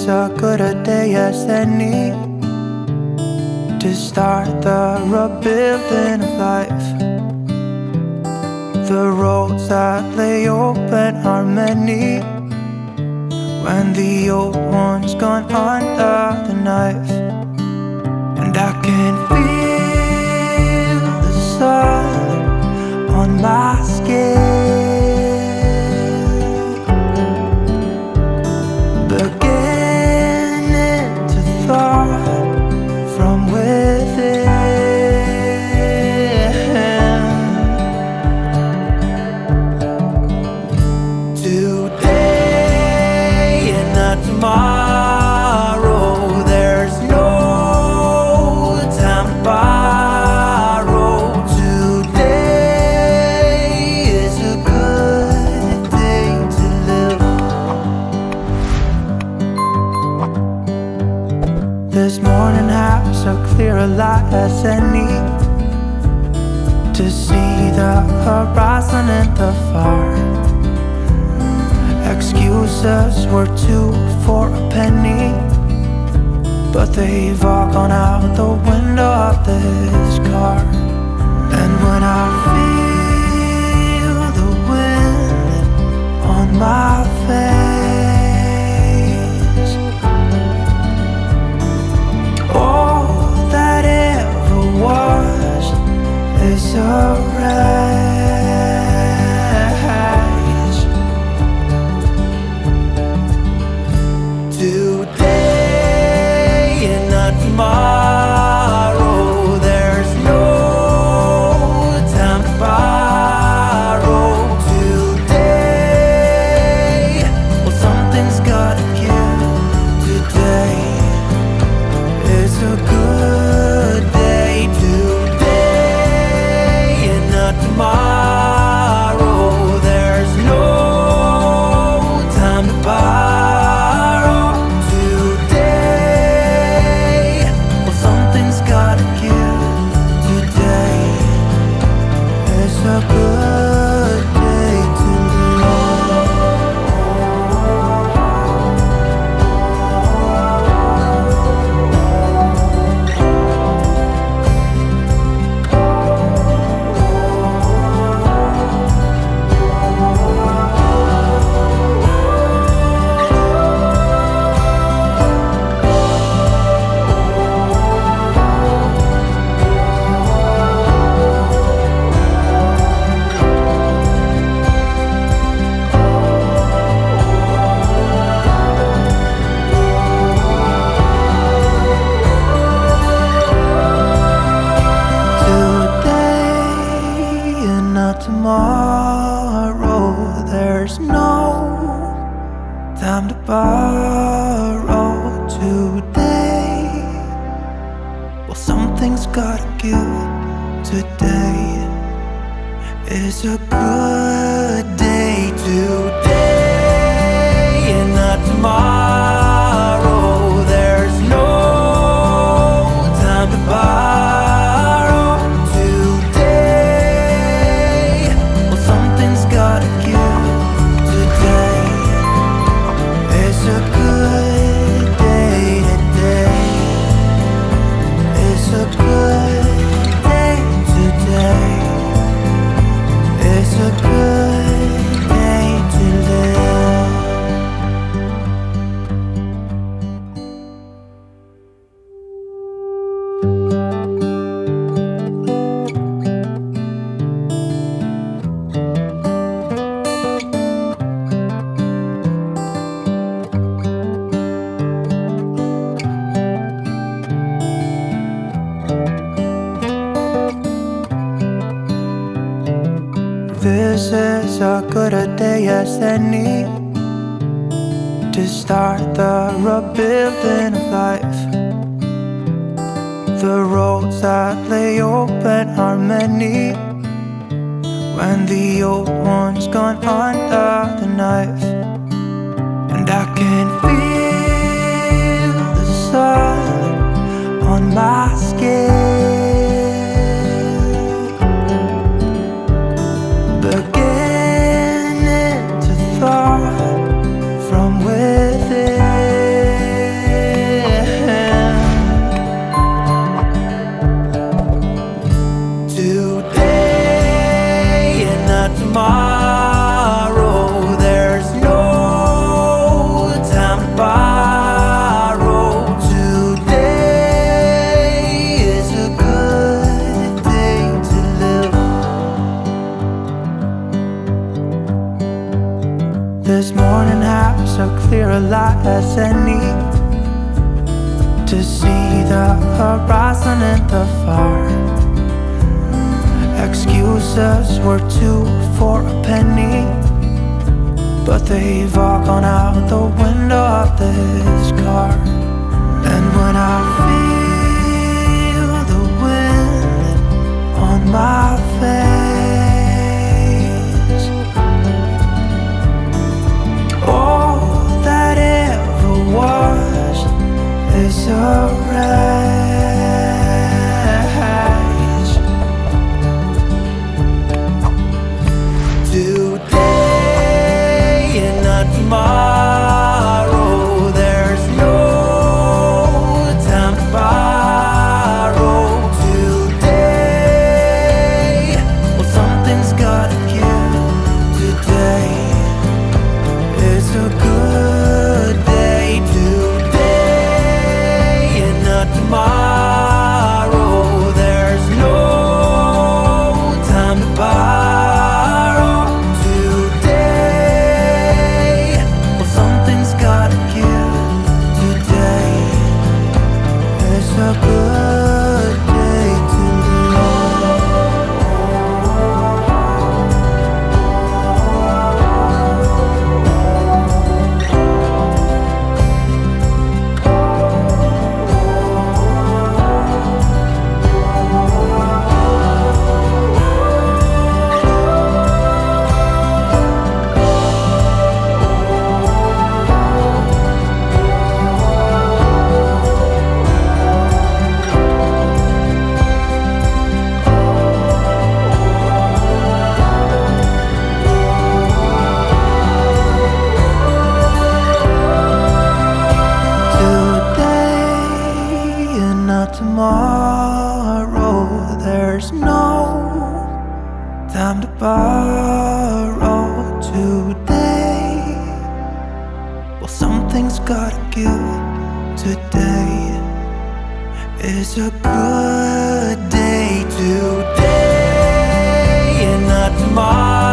as good a day as any to start the rebuilding of life. The roads that lay open are many when the old one's gone under the knife. And I can feel the sun on my skin, beginning to thaw from within. Today and not tomorrow, there's no time to borrow. Today is a good day to live. This morning has a clear light as any to see the horizon in the far. Excuses were 2 for a penny, but they've all gone out the window of this car. And when I feel the wind on my face, all that ever was is a wreck. Today and not tomorrow, there's no time to borrow. Today, well, something's gotta give. Today is a good day. Today and not tomorrow, there's no time to borrow. A good day to tomorrow, there's no time to borrow. Today, well, something's gotta give. Today is a good day. Today and not tomorrow, there's no time to borrow. Gotta give. Today is a good day. Today is a good day. Today is a good day to live. This is as good a day as any to start the rebuilding of life. The roads that lay open are many when the old one's gone under the knife. And I can feel the sun on my skin, beginning to thaw from within. tomorrow. There's no time to borrow. Today is a good day to live. This morning has so clear a light as any, to see the horizon and the far. Excuses were 2 for a penny, but they've all gone out the window of this car. And when I feel the wind on my face, all that ever was is a wreck. Today and not tomorrow. There's no time to borrow. Today, well, something's gotta give. Today is a good day. Today and not tomorrow. There's no time to borrow. A good day to tomorrow. There's no time to borrow. Today, well, something's gotta give. Today is a good day. Today and not tomorrow.